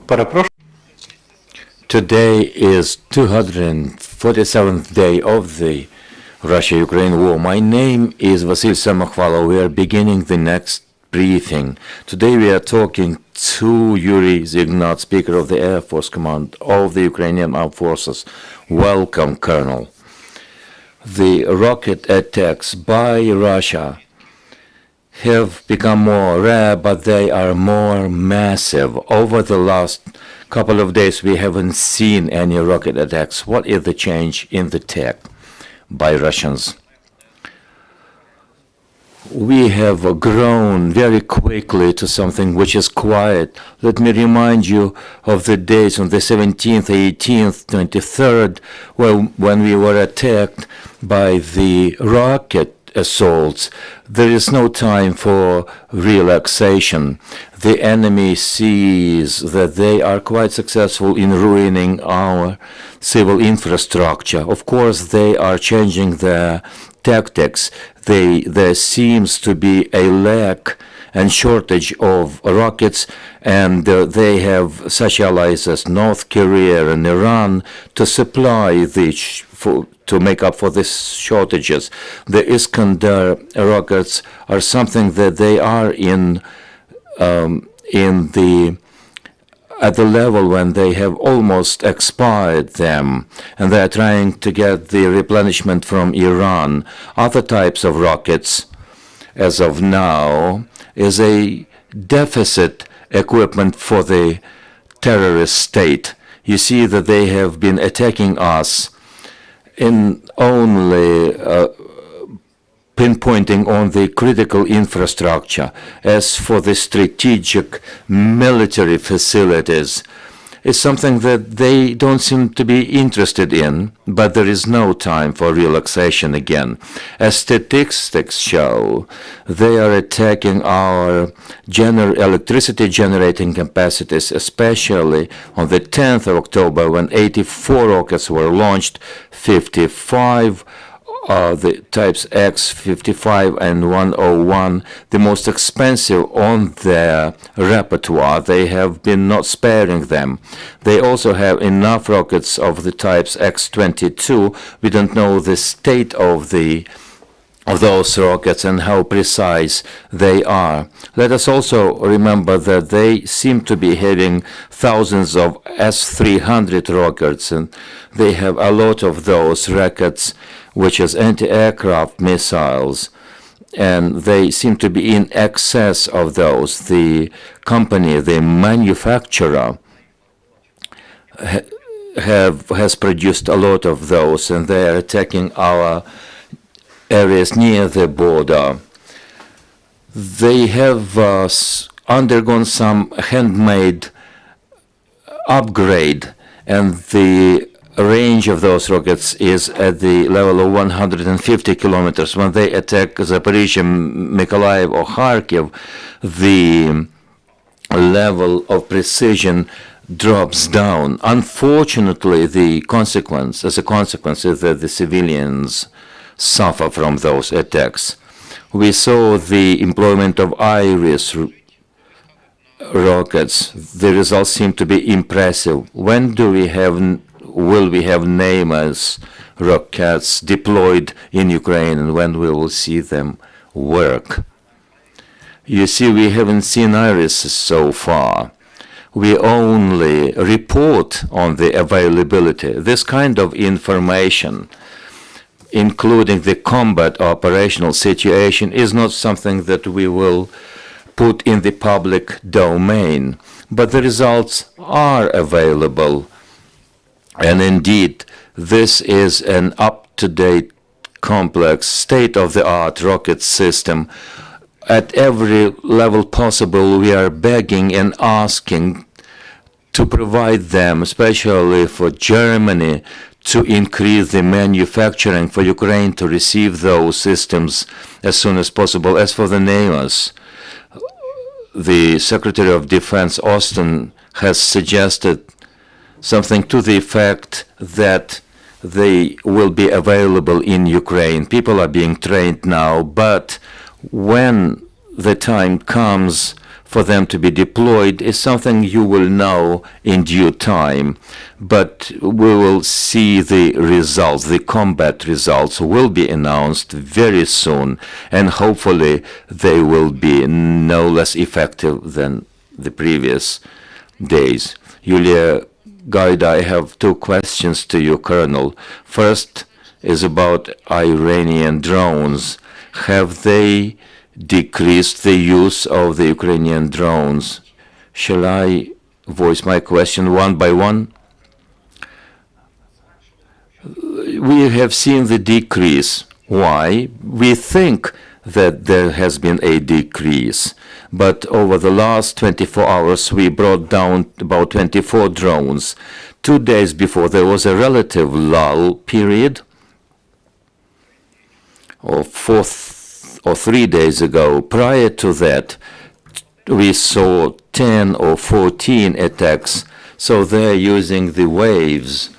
Перепрошую. Today is 247th day of the Russia-Ukraine war. My name is Vasil Samokhvalov. We are beginning the next briefing. Today we are talking to Yuriy, Ihnat, Speaker of the Air Force Command of the Ukrainian Armed Forces. Welcome, Colonel. The rocket attacks by Russia have become more rare, but they are more massive. Over the last couple of days, we haven't seen any rocket attacks. What is the change in the tech by Russians? We have grown very quickly to something which is quiet. Let me remind you of the days on the 17th, 18th, 23rd, when we were attacked by the rocket assaults. There is no time for relaxation. The enemy sees that they are quite successful in ruining our civil infrastructure. Of course, they are changing their tactics. There seems to be a lack and shortage of rockets, and they have such allies as North Korea and Iran to supply to make up for these shortages. The Iskander rockets are something that they are at the level when they have almost expired them, and they are trying to get the replenishment from Iran. Other types of rockets, as of now, is a deficit equipment for the terrorist state. You see that they have been attacking us in only pinpointing on the critical infrastructure. As for the strategic military facilities, it's something that they don't seem to be interested in, but there is no time for relaxation again. As statistics show, they are attacking our electricity generating capacities, especially on the 10th of October when 84 rockets were launched, 55 the types X-55 and 101, the most expensive on their repertoire. They have been not sparing them. They also have enough rockets of the types X-22. We don't know the state of those rockets and how precise they are. Let us also remember that they seem to be having thousands of S-300 rockets, and they have a lot of those rockets, which is anti-aircraft missiles, and they seem to be in excess of those. The company, the manufacturer, has produced a lot of those, and they are attacking our areas near the border. They have undergone some handmade upgrade, and the range of those rockets is at the level of 150 kilometers. When they attack Zaporizhzhia, Mykolaiv, or Kharkiv, the level of precision drops down. Unfortunately, as a consequence is that the civilians suffer from those attacks. We saw the employment of Iris rockets. The results seem to be impressive. When will we have NAMA's rockets deployed in Ukraine, and when we will see them work? You see, we haven't seen Iris so far. We only report on the availability. This kind of information, including the combat operational situation, is not something that we will put in the public domain, but the results are available. And indeed, this is an up-to-date, complex, state-of-the-art rocket system. At every level possible, we are begging and asking to provide them, especially for Germany, to increase the manufacturing, for Ukraine to receive those systems as soon as possible. As for the NAMAs, the Secretary of Defense, Austin, has suggested something to the effect that they will be available in Ukraine. People are being trained now, but when the time comes for them to be deployed is something you will know in due time. But we will see the results, the combat results will be announced very soon, and hopefully they will be no less effective than the previous days. Yulia Guide, I have two questions to you, Colonel. First is about Iranian drones. Have they decreased the use of the Ukrainian drones? Shall I voice my question one by one? We have seen the decrease. Why? We think that there has been a decrease. But over the last 24 hours, we brought down about 24 drones. 2 days before, there was a relative lull period, or 3 days ago. Prior to that, we saw 10 or 14 attacks. So they're using the waves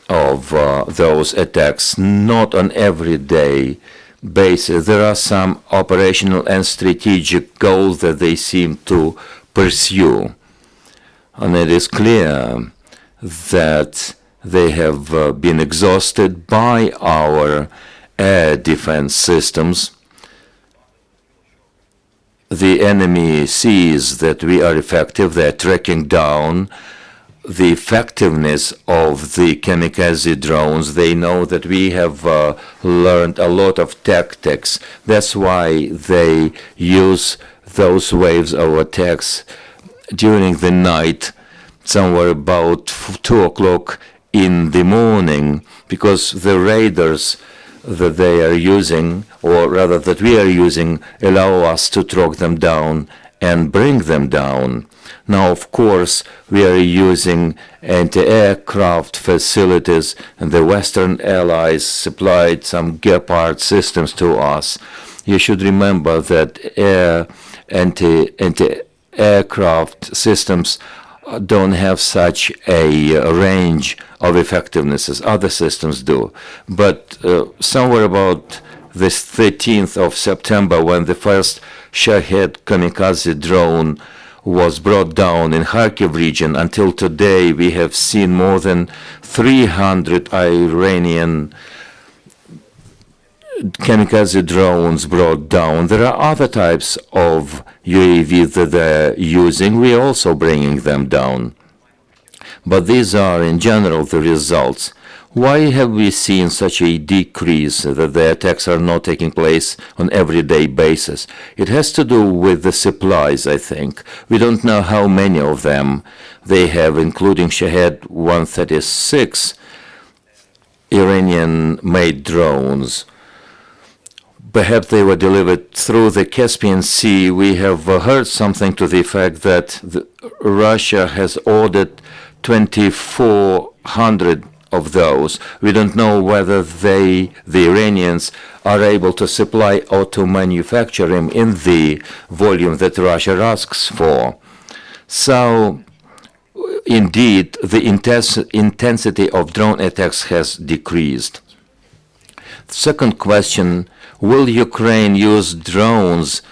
of those attacks, not on everyday basis. There are some operational and strategic goals that they seem to pursue. And it is clear that they have been exhausted by our air defense systems. The enemy sees that we are effective. They're tracking down the effectiveness of the kamikaze drones. They know that we have learned a lot of tactics. That's why they use those waves of attacks during the night, somewhere about 2 o'clock in the morning, because the radars that they are using, or rather that we are using, allow us to track them down and bring them down. Now, of course, we are using anti-aircraft facilities, and the Western allies supplied some Gepard systems to us. You should remember that anti-aircraft systems don't have such a range of effectiveness as other systems do. But somewhere about this 13th of September, when the first Shahed kamikaze drone was brought down in Kharkiv region, until today we have seen more than 300 Iranian kamikaze drones brought down. There are other types of UAVs that they're using. We are also bringing them down. But these are, in general, the results. Why have we seen such a decrease that the attacks are not taking place on everyday basis? It has to do with the supplies, I think. We don't know how many of them they have, including Shahed 136 Iranian-made drones. Perhaps they were delivered through the Caspian Sea. We have heard something to the effect that Russia has ordered 2,400 of those. We don't know whether the Iranians, are able to supply or to manufacture them in the volume that Russia asks for. So, indeed, the intensity of drone attacks has decreased. Second question, will Ukraine use drones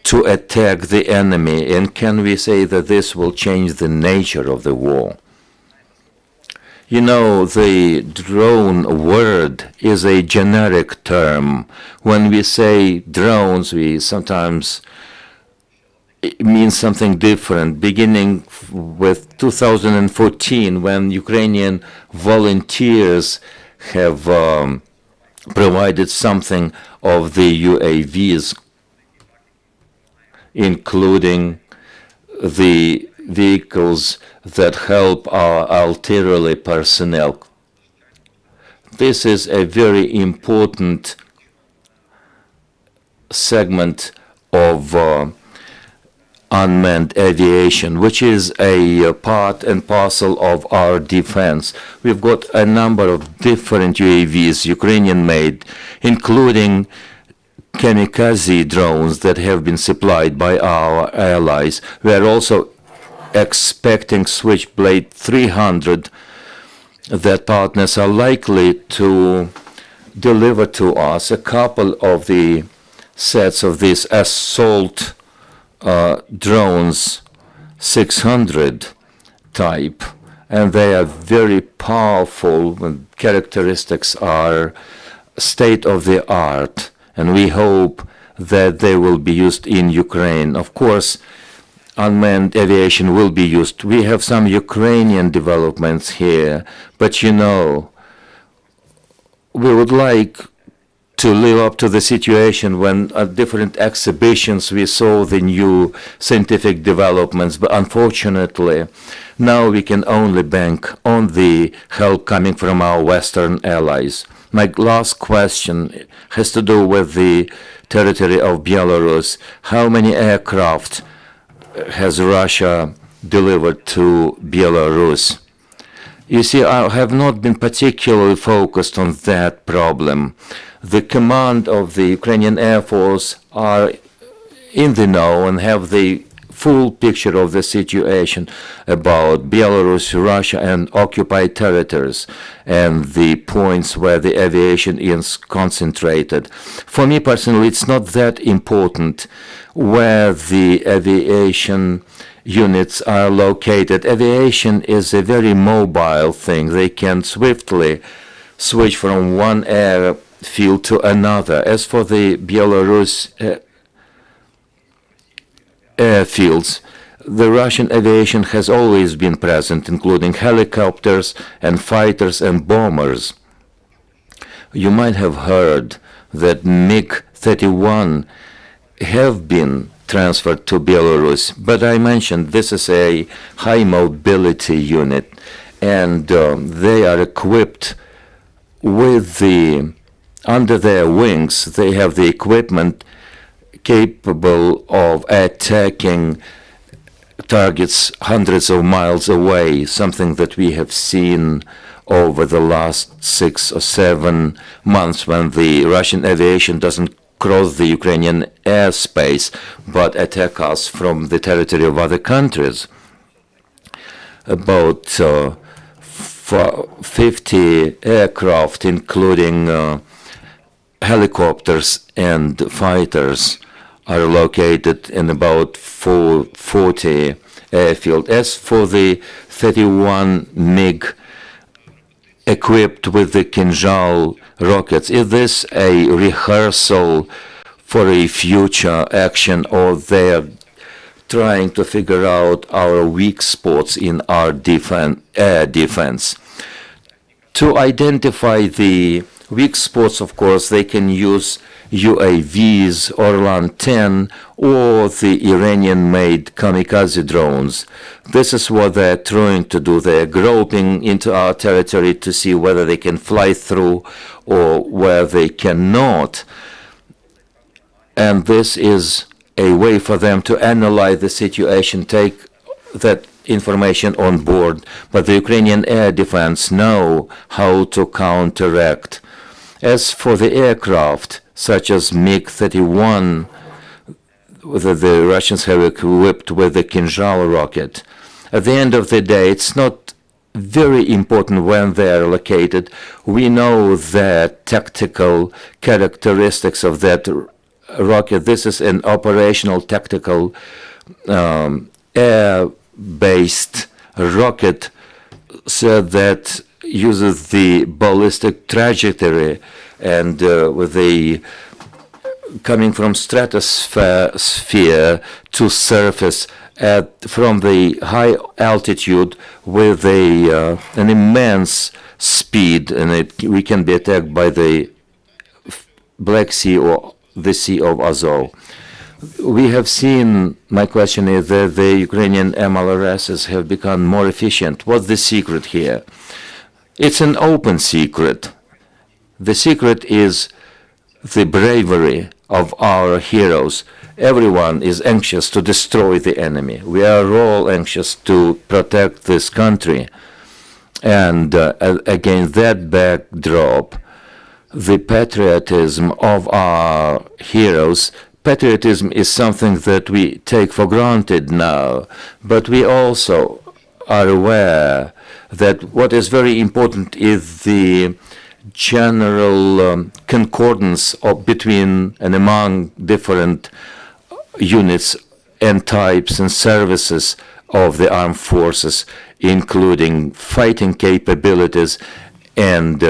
to attack the enemy? And can we say that this will change the nature of the war? You know, the drone word is a generic term. When we say drones, we sometimes mean something different. Beginning with 2014, when Ukrainian volunteers have provided something of the UAVs, including the vehicles that help our artillery personnel. This is a very important segment of unmanned aviation, which is a part and parcel of our defense. We've got a number of different UAVs, Ukrainian-made, including kamikaze drones that have been supplied by our allies. We are also expecting Switchblade 300 that partners are likely to deliver to us. A couple of the sets of these assault drones 600 type, and they are very powerful. Characteristics are state-of-the-art, and we hope that they will be used in Ukraine. Of course, unmanned aviation will be used. We have some Ukrainian developments here, but you know, we would like to live up to the situation when at different exhibitions we saw the new scientific developments, but unfortunately now we can only bank on the help coming from our Western allies. My last question has to do with the territory of Belarus. How many aircraft has Russia delivered to Belarus? You see, I have not been particularly focused on that problem. The command of the Ukrainian Air Force are in the know and have the full picture of the situation about Belarus, Russia, and occupied territories, and the points where the aviation is concentrated. For me personally, it's not that important where the aviation units are located. Aviation is a very mobile thing. They can swiftly switch from one airfield to another. As for the Belarus airfields, the Russian aviation has always been present, including helicopters and fighters and bombers. You might have heard that MiG-31 have been transferred to Belarus, but I mentioned this is a high mobility unit, and they are equipped with under their wings, they have the equipment capable of attacking targets hundreds of miles away, something that we have seen over the last 6 or 7 months when the Russian aviation doesn't cross the Ukrainian airspace but attack us from the territory of other countries. About 50 aircraft, including helicopters and fighters, are located in about 40 airfield. As for the 31 MiG equipped with the Kinzhal rockets, is this a rehearsal for a future action, or they're trying to figure out our weak spots in our air defense? To identify the weak spots, of course, they can use UAVs, Orlan 10, or the Iranian-made kamikaze drones. This is what they're trying to do. They're groping into our territory to see whether they can fly through or where they cannot. And this is a way for them to analyze the situation, take that information on board. But the Ukrainian air defense know how to counteract. As for the aircraft, such as MiG-31, that the Russians have equipped with the Kinzhal rocket, at the end of the day, it's not very important when they are located. We know the tactical characteristics of that rocket. This is an operational tactical air-based rocket, so that uses the ballistic trajectory and with the coming from stratosphere to surface from the high altitude with an immense speed, and we can be attacked by the Black Sea or the Sea of Azov. We have seen, my question is that the Ukrainian MLRSs have become more efficient. What's the secret here? It's an open secret. The secret is the bravery of our heroes. Everyone is anxious to destroy the enemy. We are all anxious to protect this country. And against that backdrop, the patriotism of our heroes, patriotism is something that we take for granted now, but we also are aware that what is very important is the general concordance between and among different units and types and services of the armed forces, including fighting capabilities and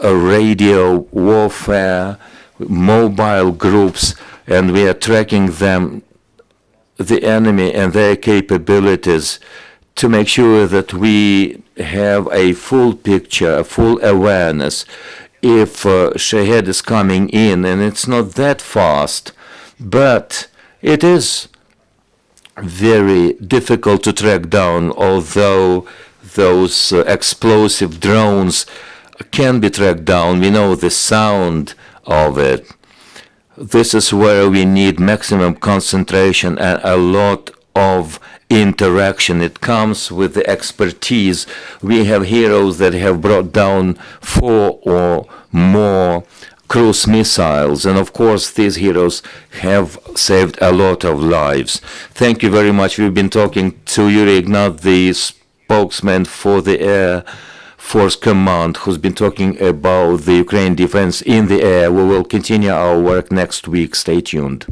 radio warfare, mobile groups, and we are tracking them, the enemy and their capabilities, to make sure that we have a full picture, a full awareness. If Shahed is coming in, and it's not that fast, but it is very difficult to track down, although those explosive drones can be tracked down. We know the sound of it. This is where we need maximum concentration and a lot of interaction. It comes with the expertise. We have heroes that have brought down 4 or more cruise missiles, and of course these heroes have saved a lot of lives. Thank you very much. We've been talking to Yuriy Ihnat, the spokesman for the Air Force Command, who's been talking about the Ukraine defense in the air. We will continue our work next week. Stay tuned.